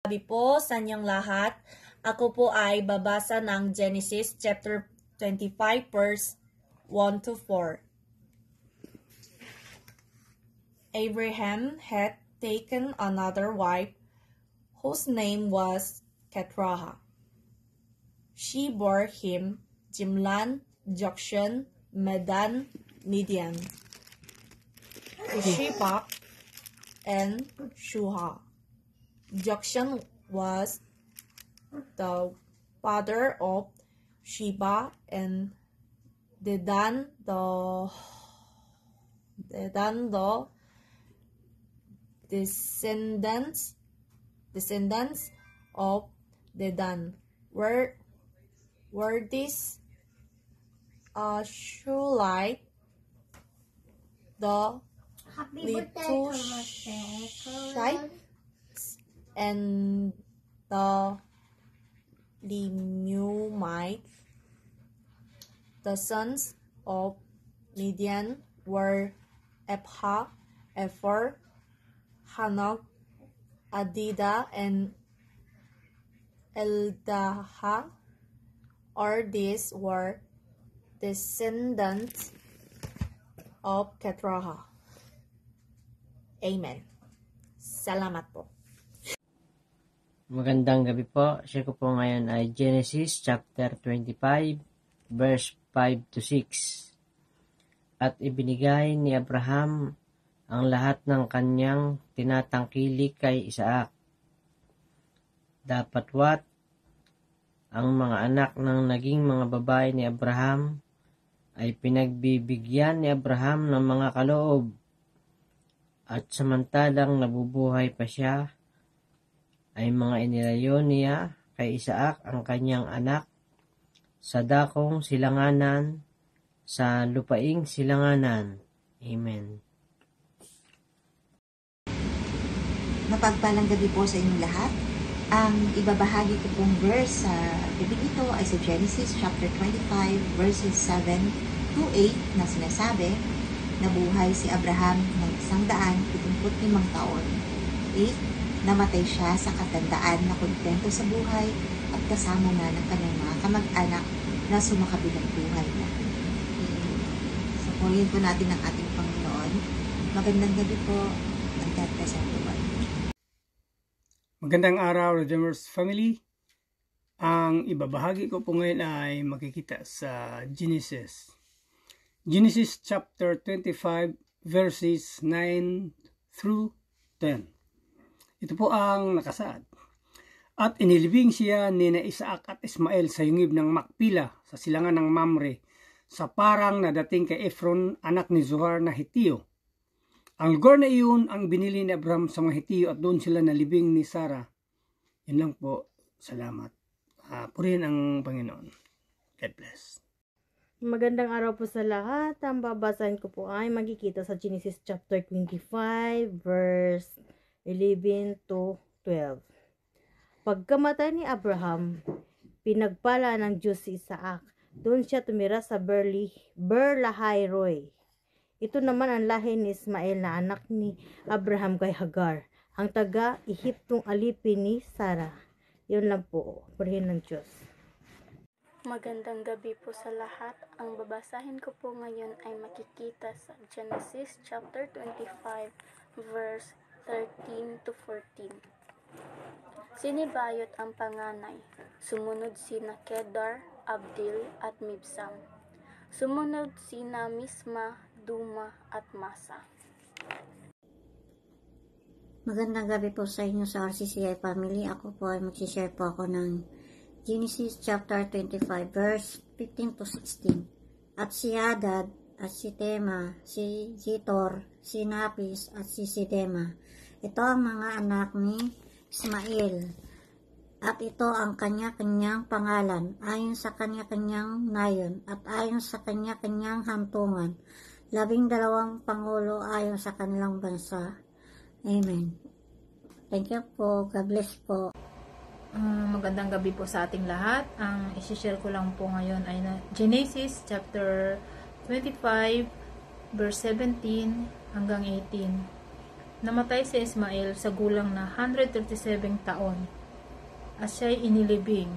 Sabi po sa inyong lahat, ako po ay babasa ng Genesis chapter 25 verse 1 to 4. Abraham had taken another wife whose name was Keturah. She bore him Jimlan, Jokshan, Medan, Midian, Ishbak, and Shuha. Jokshan was the father of Sheba, and Dedan the descendants of Dedan were these Shuhite, the Letushites, and the Lemumites. The sons of Midian were Epha, Epher, Hanok, Adida, and Eldaha, or these were descendants of Keturah. Amen. Salamat po. Magandang gabi po. Share ko po ngayon ay Genesis chapter 25 verse 5 to 6. At ibinigay ni Abraham ang lahat ng kanyang tinatangkilik kay Isaac. Dapatwat ang mga anak ng naging mga babae ni Abraham ay pinagbibigyan ni Abraham ng mga kaloob. At samantalang nabubuhay pa siya, ay mga inilayo niya kay Isaac ang kanyang anak sa dakong silanganan, sa lupaing silanganan. Amen. Mapagpalang gabi po sa inyong lahat. Ang ibabahagi ko pong verse sa bibig ito ay sa Genesis chapter 25 verses 7 to 8 na sinasabi, nabuhay si Abraham ng 175 taon. 8. Namatay siya sa katandaan na kontento sa buhay at kasama na ng kanyang mga kamag-anak na sumakabilang buhay na. So, purihin po natin ang ating Panginoon. Magandang gabi po. And God bless everyone. Magandang araw, Redeemers Family. Ang ibabahagi ko po ngayon ay makikita sa Genesis. Genesis chapter 25 verses 9 through 10. Ito po ang nakasaad. At inilibing siya ni Isaac at Ismael sa yungib ng Makpila sa silangan ng Mamre sa parang na dating kay Ephron, anak ni Zohar na Hitiyo. Ang lugar na iyon ang binili ni Abraham sa mga Hitiyo at doon sila nalibing ni Sarah. Yun lang po. Salamat. Purihin ang Panginoon. God bless. Magandang araw po sa lahat. Ang babasahin ko po ay magkikita sa Genesis chapter 25 verse 11 to 12. Pagkamatay ni Abraham, pinagpala ng Diyos si Isaac. Doon siya tumira sa Berlahairoi. Ito naman ang lahi ni Ismael na anak ni Abraham kay Hagar, ang taga-Ehiptong alipin ni Sarah. Yun lang po. Purihin ng Diyos. Magandang gabi po sa lahat. Ang babasahin ko po ngayon ay makikita sa Genesis chapter 25 verse 13 to 14. Sinibayot ang panganay. Sumunod sina Kedar, Abdil at Mibsam. Sumunod sina Misma, Duma at Masa. Magandang gabi po sa inyo sa RCCI family. Ako po ay magsishare po ako ng Genesis chapter 25 verse 15 to 16. At si Hadad at si Tema, si Zitor, si Napis at si Sidema. Ito ang mga anak ni Ismael. At ito ang kanya-kanyang pangalan ayon sa kanya-kanyang nayon at ayon sa kanya-kanyang hantungan. 12 pangulo ayon sa kanilang bansa. Amen. Thank you po. God bless po. Magandang gabi po sa ating lahat. Ang isi-share ko lang po ngayon ay Genesis chapter 25 verse 17 hanggang 18. Namatay si Ismael sa gulang na 137 taon at siya'y inilibing.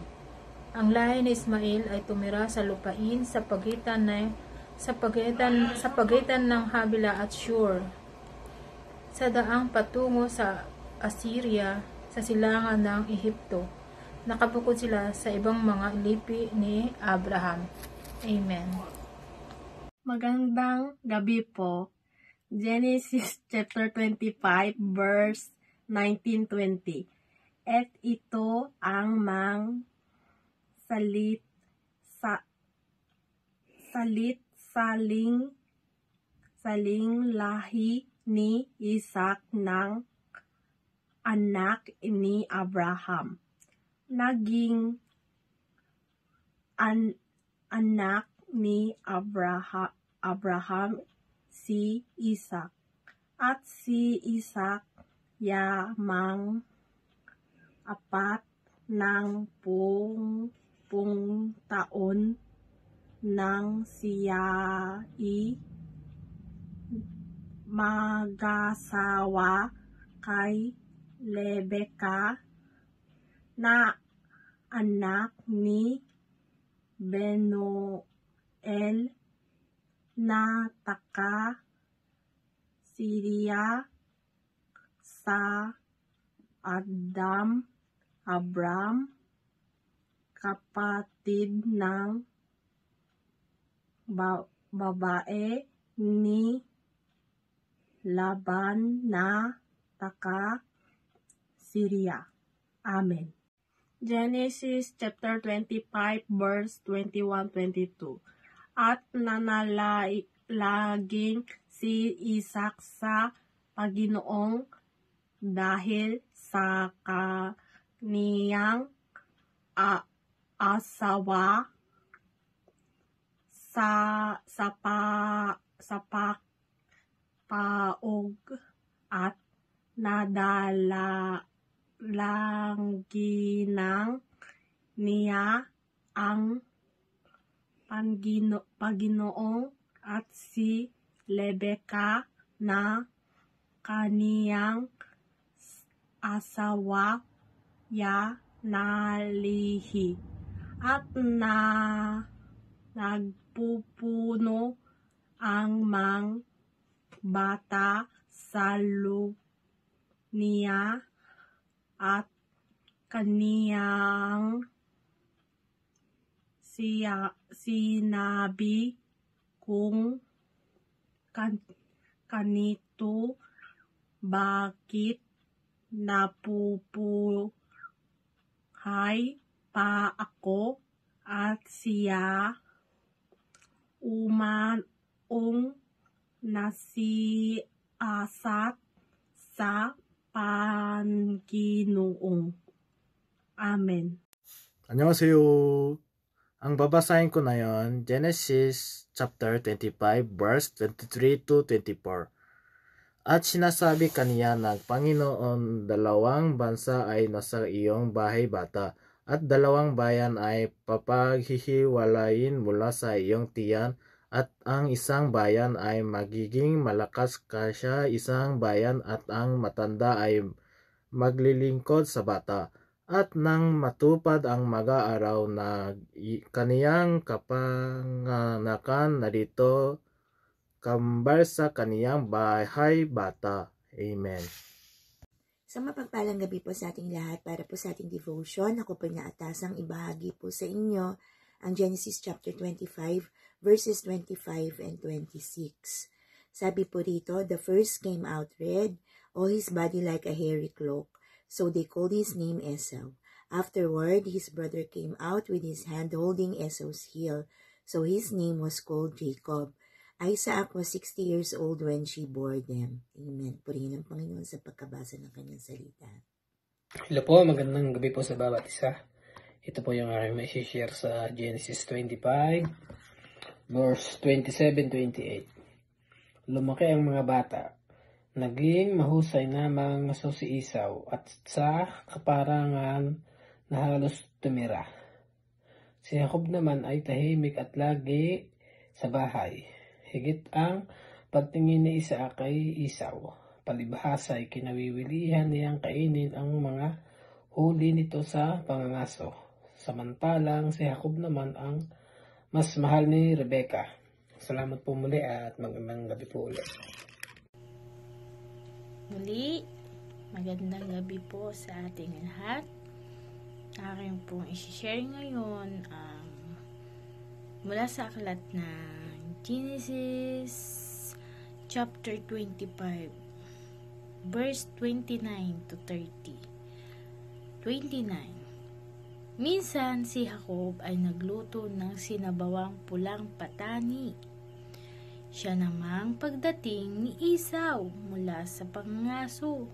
Ang lahi ni Ismael ay tumira sa lupain sa pagitan ng Habila at Shur, sa daang patungo sa Assyria, sa silangan ng Ehipto. Nakabukod sila sa ibang mga lipi ni Abraham. Amen. Magandang gabi po. Genesis chapter 25 verse 19-20. At ito ang saling lahi ni Isaac ng anak ni Abraham. Naging anak ni Abraham si Isaac. At si Isaac yamang 40 taon nang siya'y mag-asawa kay Rebecca na anak ni Benuel na taga Syria sa Abram, kapatid ng babae ni Laban na taga Syria. Amen. Genesis chapter 25 verse 21-22. At nanalangin si Isaac sa Panginoong dahil sa kaniyang asawa sa paog at nadalangginan niya ang Panginoong at si Rebecca na kaniyang asawa ya nalihi at nagpupuno ang mga bata sa loob niya at kaniyang sinabi kung kanito, bakit napupuhay pa ako? At siya nasiasat sa Panginoon. Amen. 안녕하세요. Ang babasahin ko na yon, Genesis chapter 25 verse 23 to 24. At sinasabi kaniya ng Panginoon, 2 bansa ay nasa iyong bahay bata, at 2 bayan ay papaghihiwalayin mula sa iyong tiyan, at ang isang bayan ay magiging malakas kaysa isang bayan, at ang matanda ay maglilingkod sa bata. At nang matupad ang mag-aaraw na kaniyang kapanganakan, narito kambal sa kaniyang bahay bata. Amen. Sa mapagpalang gabi po sa ating lahat, para po sa ating devotion, ako po naatasang ibahagi po sa inyo ang Genesis chapter 25 verses 25 and 26. Sabi po rito, the first came out red, all his body like a hairy cloak. So they called his name Esau. Afterward, his brother came out with his hand holding Esau's heel. So his name was called Jacob. Isaac was 60 years old when she bore them. Amen. Purihin ang Panginoon sa pagkabasa ng kanyang salita. Hello po, magandang gabi po sa bawat isa. Ito po yung aking may share sa Genesis 25, verse 27-28. Lumaki ang mga bata. Naging mahusay na mga si Esau at sa kaparangan na halos tumira. Si Jacob naman ay tahimik at lagi sa bahay. Higit ang pagtingin ni Isaac kay Esau. Palibhasa ay kinawiwilihan niyang kainin ang mga huli nito sa pangangaso. Samantalang si Jacob naman ang mas mahal ni Rebecca. Salamat po muli at magandang gabi po ulit. Muli, magandang gabi po sa ating lahat. Aking pong isi-share ngayon ang mula sa aklat ng Genesis chapter 25 verse 29 to 30. 29. Minsan si Jacob ay nagluto ng sinabawang pulang patani. Siya namang pagdating ni Esau mula sa pangangaso.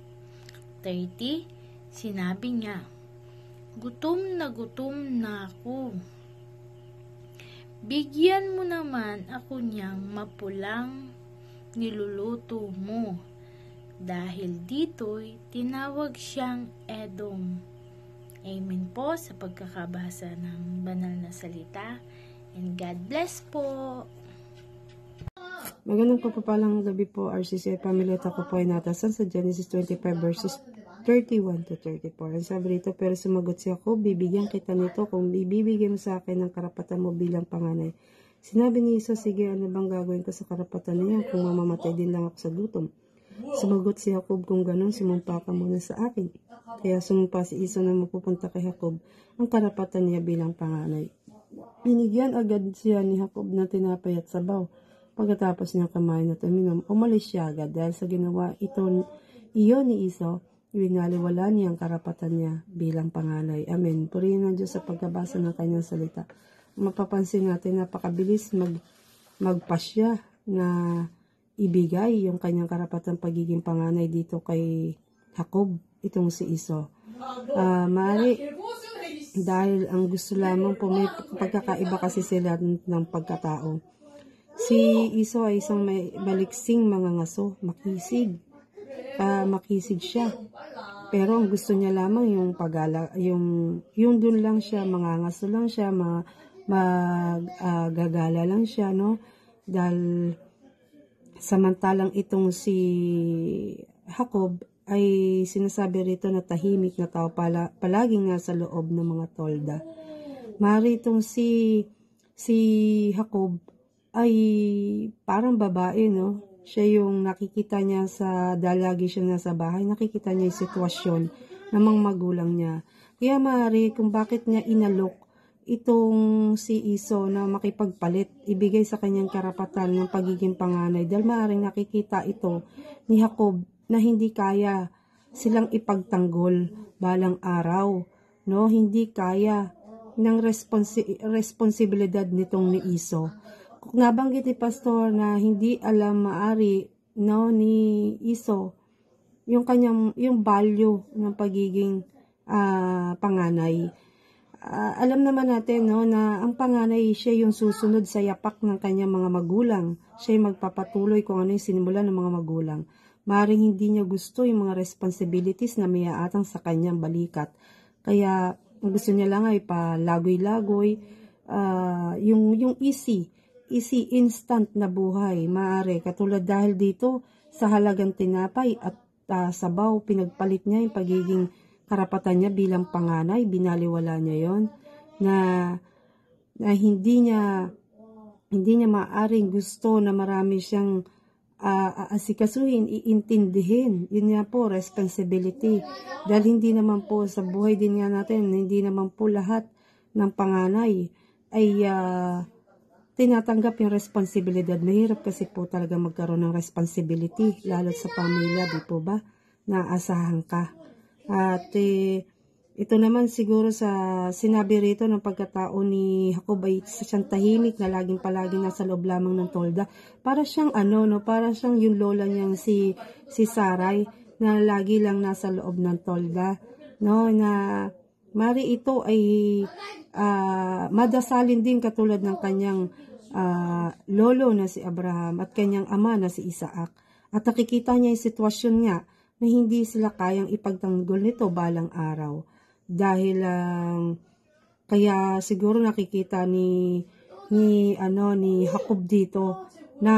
30. Sinabi niya, gutom na ako. Bigyan mo naman ako niyang mapulang niluluto mo. Dahil dito'y tinawag siyang Edom. Amen po sa pagkakabasa ng banal na salita. And God bless po. Magandang pagpapalang gabi po, RCCI Family, at ako po ay natasan sa Genesis 25 verses 31 to 34. Ang sabi rito, pero sumagot si Jacob, bibigyan kita nito kung ibibigay mo sa akin ng karapatan mo bilang panganay. Sinabi ni Esau, sige, ano bang gagawin ko sa karapatan niya kung mamamatay din lang ako sa gutom? Sumagot si Jacob, kung ganun, sumumpa ka muna sa akin. Kaya sumumpa si Esau na mapupunta kay Jacob ang karapatan niya bilang panganay. Binigyan agad siya ni Jacob na tinapay at sabaw. Pagkatapos niya kumain at uminom, umalis siya agad dahil sa ginawa iyon ni Esau, ibinaliwala niya ang karapatan niya bilang panganay. Amen. Purihin ng Diyos sa pagkabasa ng kanyang salita. Mapapansin natin napakabilis magpasya na ibigay yung kanyang karapatan pagiging panganay dito kay Jacob, itong si Esau. Maaari dahil ang gusto lamang po may pagkakaiba kasi sila ng pagkatao. Si Esau ay isang may baliksing mangangaso, makisig. Makisig siya. Pero ang gusto niya lamang yung pagala, yung dun lang siya, mangangaso lang siya, gagala lang siya, no? Dahil samantalang itong si Jacob ay sinasabi rito na tahimik na tao, palaging nasa loob ng mga tolda. Maaari itong si Jacob ay parang babae, no? Siya yung nakikita niya dahil lagi siya nasa bahay, nakikita niya yung sitwasyon ng mga magulang niya. Kaya maaari kung bakit niya inalok itong si Esau na makipagpalit, ibigay sa kanyang karapatan ng pagiging panganay dahil maaaring nakikita ito ni Jacob na hindi kaya silang ipagtanggol balang araw, no? Hindi kaya ng responsibilidad nitong ni Esau. Nabanggit ni Pastor na hindi alam maari, no, ni Esau yung value ng pagiging panganay. Alam naman natin, no, na ang panganay siya yung susunod sa yapak ng kanyang mga magulang. Siya yung magpapatuloy kung ano yung sinimulan ng mga magulang. Maaaring hindi niya gusto yung mga responsibilities na may aatang sa kanyang balikat. Kaya ang gusto niya lang ay palagoy-lagoy, yung easy instant na buhay. Maaari katulad dahil dito sa halagang tinapay at sabaw, pinagpalit niya yung pagiging karapatan niya bilang panganay, binaliwala niya yon na hindi niya maaring gusto na marami siyang asikasuhin, iintindihin. Yun nga po, responsibility. Dahil hindi naman po sa buhay din nga natin, hindi naman po lahat ng panganay ay tinatanggap yung responsibilidad. Mahirap kasi po talaga magkaroon ng responsibility, lalo sa pamilya, di po ba? Naasahan ka. At ito naman siguro sa sinabi rito ng pagkatao ni Jacob ay siyang tahimik na palaging nasa loob lamang ng tolda. Para siyang para siyang yung lola niyang si Sarai na lagi lang nasa loob ng tolda, no, na mari ito ay madasalin din katulad ng kanyang lolo na si Abraham at kanyang ama na si Isaac. At nakikita niya yung sitwasyon nga na hindi sila kayang ipagtanggol nito balang araw. Dahil kaya siguro nakikita ni Jacob dito na